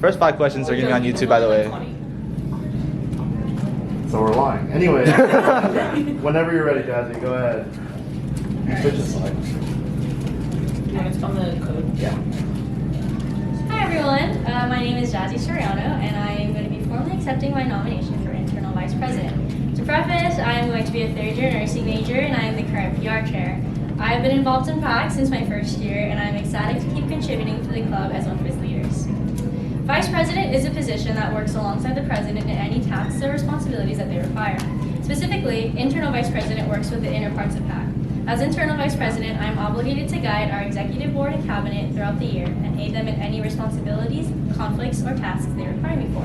First 5 questions are going to be on YouTube, by the way. So we're lying. Anyway, whenever you're ready, Jazzy, go ahead. Switch the slide. It's on the code. Yeah. Hi everyone, my name is Soriano, and I am going to be formally accepting my nomination for Internal Vice President. To preface, I am going to be a third-year nursing major, and I am the current PR chair. I have been involved in PAC since my first year, and I am excited to keep contributing to the club as one of its leaders. Vice President is a position that works alongside the President in any tasks or responsibilities that they require. Specifically, Internal Vice President works with the inner parts of PAC. As Internal Vice President, I am obligated to guide our Executive Board and Cabinet throughout the year and aid them in any responsibilities, conflicts, or tasks they require me for.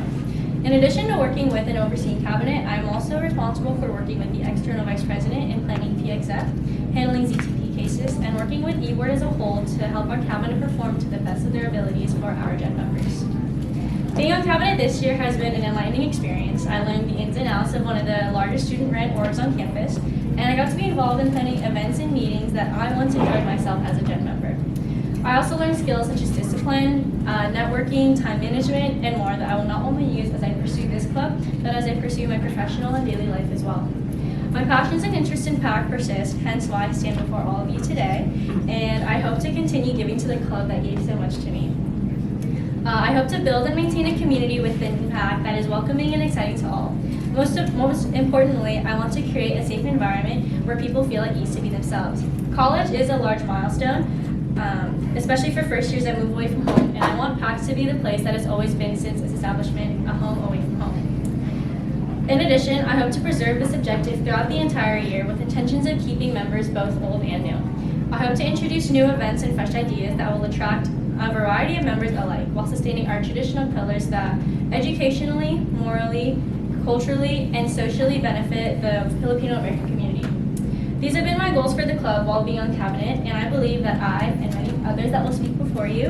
In addition to working with and overseeing Cabinet, I am also responsible for working with the External Vice President in planning PXF, handling ZTP cases, and working with eBoard as a whole to help our Cabinet perform to the best of their abilities for our Gen members. Being on Cabinet this year has been an enlightening experience. I learned the ins and outs of one of the largest student-run orgs on campus, and I got to be involved in planning events and meetings that I once enjoyed myself as a Gen member. I also learned skills such as discipline, networking, time management, and more that I will not only use as I pursue this club, but as I pursue my professional and daily life as well. My passions and interests in PAC persist, hence why I stand before all of you today, and I hope to continue giving to the club that gave so much to me. I hope to build and maintain a community within PAC that is welcoming and exciting to all. Most importantly, I want to create a safe environment where people feel at ease to be themselves. College is a large milestone, especially for first years that move away from home, and I want PAC to be the place that has always been since its establishment, a home away from home. In addition, I hope to preserve this objective throughout the entire year with intentions of keeping members both old and new. I hope to introduce new events and fresh ideas that will attract a variety of members alike while sustaining our traditional pillars that educationally, morally, culturally, and socially benefit the Filipino American community. These have been my goals for the club while being on Cabinet, and I believe that I, and many others that will speak before you,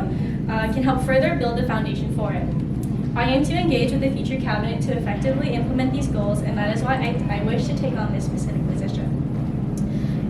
can help further build the foundation for it. I aim to engage with the future Cabinet to effectively implement these goals, and that is why I wish to take on this specific position.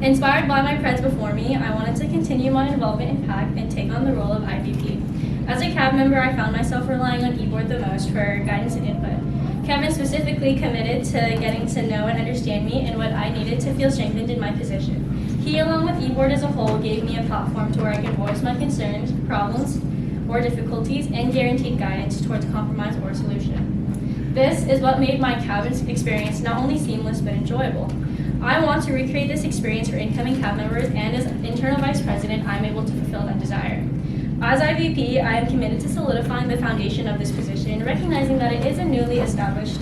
Inspired by my friends before me, I wanted to continue my involvement in PAC and take on the role of IVP. As a CAB member, I found myself relying on eBoard the most for guidance and input. Kevin specifically committed to getting to know and understand me and what I needed to feel strengthened in my position. He, along with eBoard as a whole, gave me a platform to where I could voice my concerns, problems, or difficulties, and guaranteed guidance towards compromise or solution. This is what made my CAB experience not only seamless but enjoyable. I want to recreate this experience for incoming CAB members, and as Internal Vice President, I'm able to fulfill that desire. As IVP, I am committed to solidifying the foundation of this position, recognizing that it is a newly established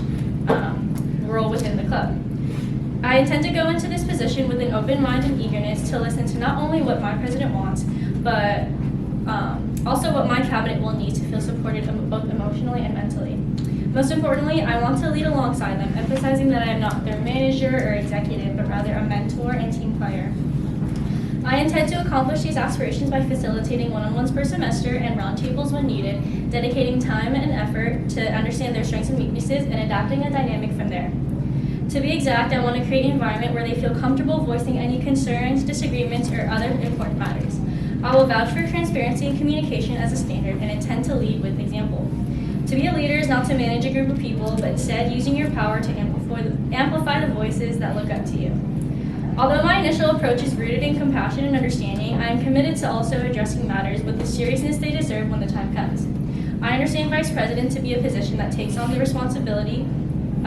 role within the club. I intend to go into this position with an open mind and eagerness to listen to not only what my president wants, but also what my cabinet will need to feel supported both emotionally and mentally. Most importantly, I want to lead alongside them, emphasizing that I am not their manager or executive, but rather a mentor and team player. I intend to accomplish these aspirations by facilitating one-on-ones per semester and roundtables when needed, dedicating time and effort to understand their strengths and weaknesses, and adapting a dynamic from there. To be exact, I want to create an environment where they feel comfortable voicing any concerns, disagreements, or other important matters. I will vouch for transparency and communication as a standard and intend to lead with example. To be a leader is not to manage a group of people, but instead using your power to amplify the voices that look up to you. Although my initial approach is rooted in compassion and understanding, I am committed to also addressing matters with the seriousness they deserve when the time comes. I understand Vice President to be a position that takes on the responsibility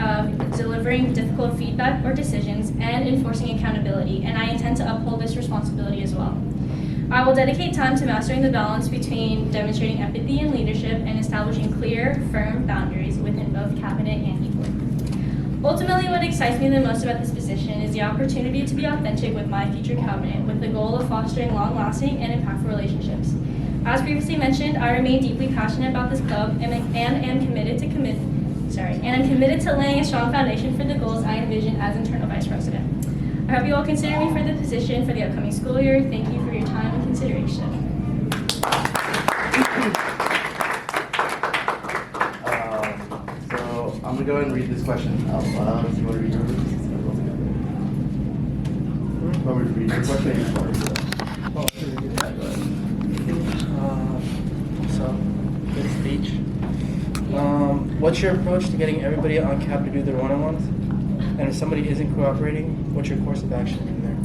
of delivering difficult feedback or decisions and enforcing accountability, and I intend to uphold this responsibility as well. I will dedicate time to mastering the balance between demonstrating empathy and leadership and establishing clear, firm boundaries within both Cabinet and eBoard. Ultimately, what excites me the most about this position is the opportunity to be authentic with my future Cabinet with the goal of fostering long-lasting and impactful relationships. As previously mentioned, I remain deeply passionate about this club and am committed to laying a strong foundation for the goals I envision as Internal Vice President. I hope you all consider me for the position for the upcoming school year. Thank you for your time and consideration. So I'm gonna go ahead and read this question out loud. Do you want to read yours? Want me to read your question? Or you just want to read it? Oh, sure. So, good speech. What's your approach to getting everybody on CAP to do their one-on-ones? And if somebody isn't cooperating, what's your course of action from there?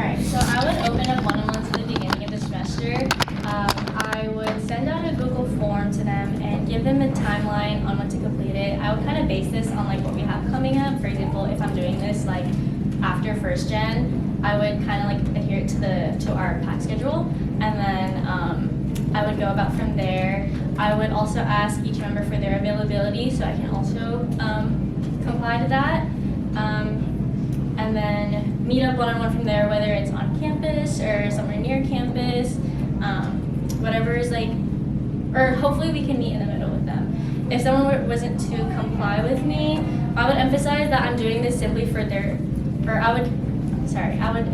Alright, so I would open up one-on-ones at the beginning of the semester. I would send out a Google form to them and give them a timeline on when to complete it. I would kind of base this on like what we have coming up. For example, if I'm doing this like after first gen, I would kind of like adhere to our PAC schedule, and then I would go about from there. I would also ask each member for their availability, so I can also comply to that. And then meet up one-on-one from there, whether it's on campus or somewhere near campus, whatever is like, or hopefully we can meet in the middle with them. If someone wasn't to comply with me, I would emphasize that I'm doing this simply for their, or I would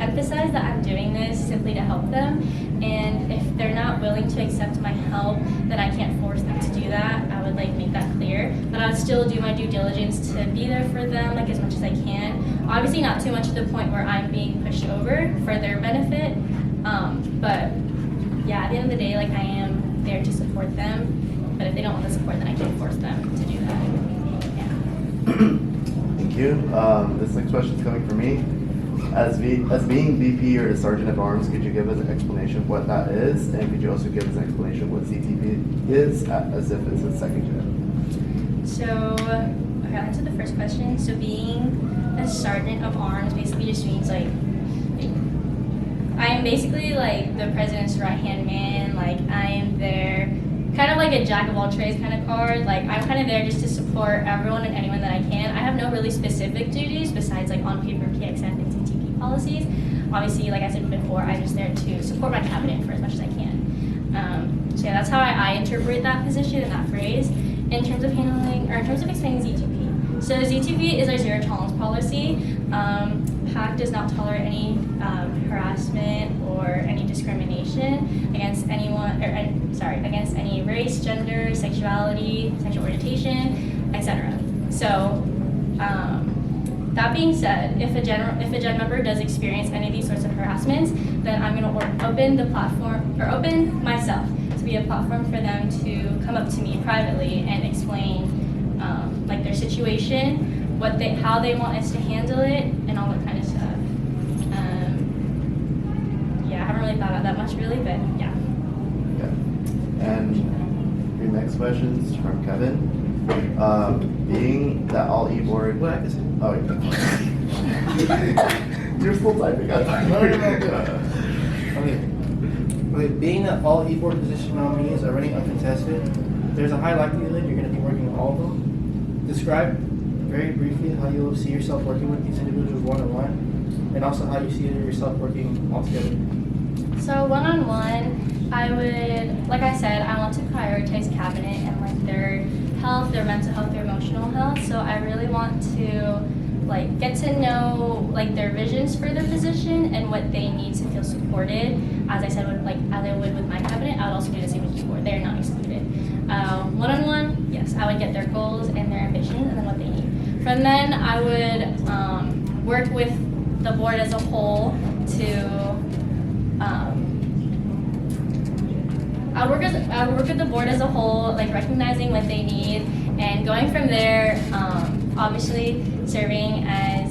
emphasize that I'm doing this simply to help them. And if they're not willing to accept my help, then I can't force them to do that. I would like make that clear. But I would still do my due diligence to be there for them like as much as I can. Obviously not too much to the point where I'm being pushed over for their benefit. But yeah, at the end of the day, like I am there to support them. But if they don't want the support, then I can't force them to do that. Yeah. Thank you. This next question is coming from me. As being VP or a Sergeant at Arms, could you give us an explanation of what that is? And could you also give us an explanation of what ZTP is, as if it's a second gen? So, okay, I'll answer the first question. So being a Sergeant of Arms basically just means like I am basically like the president's right-hand man. Like I am there, kind of like a jack of all trades kind of card. Like I'm kind of there just to support everyone and anyone that I can. I have no really specific duties besides like on paper PXN and ZTP policies. Obviously, like I said before, I'm just there to support my cabinet for as much as I can. So yeah, that's how I interpret that position and that phrase. In terms of handling, or in terms of explaining ZTP. So ZTP is our zero tolerance policy. PAC does not tolerate any harassment or any discrimination against anyone, against any race, gender, sexuality, sexual orientation, etc. So, that being said, if a gen member does experience any of these sorts of harassments, then I'm going to open the platform, or open myself to be a platform for them to come up to me privately and explain like their situation, how they want us to handle it, and all that kind of stuff. Yeah, I haven't really thought about that much really, but yeah. Yeah. And your next question is from Kevin. Being that all e-board. What is it? Oh, yeah. You're still typing. Okay, being that all e-board position nominees are running uncontested, there's a high likelihood you're going to be working with all of them. Describe very briefly how you will see yourself working with these individuals one-on-one, and also how you see yourself working all together. So one-on-one, I would, like I said, I want to prioritize cabinet and like their health, their mental health, their emotional health. So I really want to like get to know like their visions for their position and what they need to feel supported. As I said, as I would with my cabinet, I would also do the same with keyboard. They're not excluded. One-on-one, yes, I would get their goals and their ambitions and then what they need. From then, I would work with the board as a whole to. I would work with the board as a whole, like recognizing what they need, and going from there. Obviously, serving as.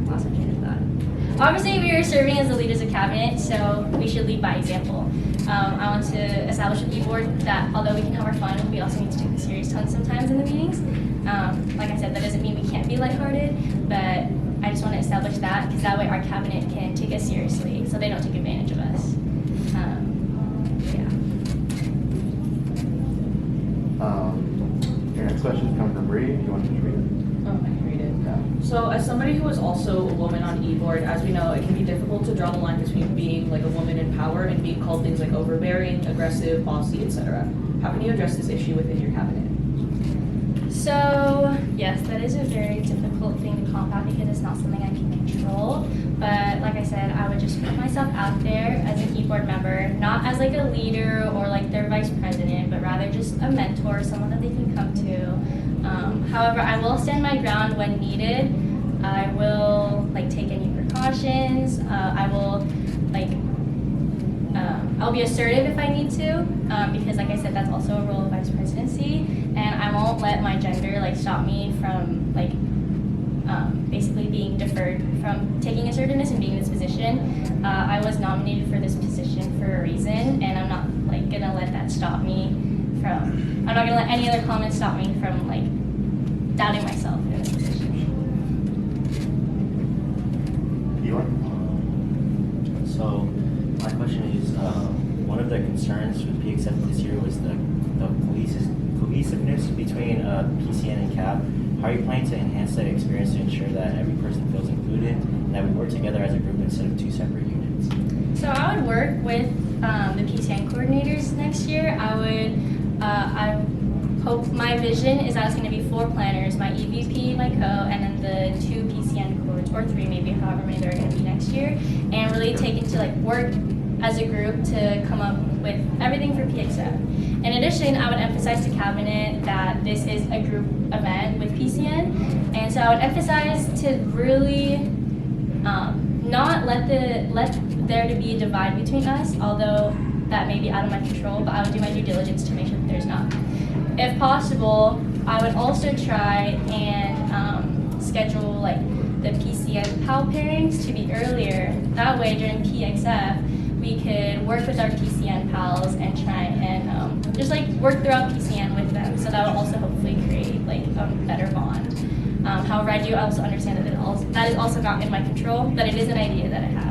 Lost my train of thought. Obviously, we are serving as the leaders of cabinet, so we should lead by example. I want to establish with e-board that although we can have our fun, we also need to take the serious tone sometimes in the meetings. Like I said, that doesn't mean we can't be lighthearted, but I just want to establish that because that way our cabinet can take us seriously, so they don't take advantage of us. Your next question is coming from Bree. Do you want to just read it? Oh, I can read it. Yeah. So as somebody who is also a woman on e-board, as we know, it can be difficult to draw the line between being like a woman in power and being called things like overbearing, aggressive, bossy, etc. How can you address this issue within your cabinet? So, yes, that is a very difficult thing to combat because it's not something I can control. But like I said, I would just put myself out there as an e-board member, not as like a leader or like their vice president, but rather just a mentor, someone that they can come to. However, I will stand my ground when needed. I will like take any precautions. I will I'll be assertive if I need to, because like I said, that's also a role of vice presidency. won't let my gender like stop me from like basically being deferred from taking assertiveness and being in this position. I was nominated for this position for a reason, and I'm not like gonna let that stop me from. I'm not gonna let any other comments stop me from like doubting myself in this position. So my question is, one of the concerns with PAC this year was the cohesiveness between PCN and CAP. How are you planning to enhance that experience to ensure that every person feels included and that we work together as a group instead of two separate units? So I would work with the PCN coordinators next year. I hope my vision is that it's going to be 4 planners, my EVP, my co, and then the 2 PCN coords, or 3 maybe, however many there are going to be next year, and really take into like work as a group to come up with everything for PXF. In addition, I would emphasize to Cabinet that this is a group event with PCN, and so I would emphasize to really not let there to be a divide between us, although that may be out of my control, but I would do my due diligence to make sure that there's not. If possible, I would also try and schedule like the PCN PAL pairings to be earlier. That way during PXF, we could work with our PCN pals and try and just like work throughout PCN with them. So that will also hopefully create like a better bond. However, I do also understand that that is also not in my control, but it is an idea that I have.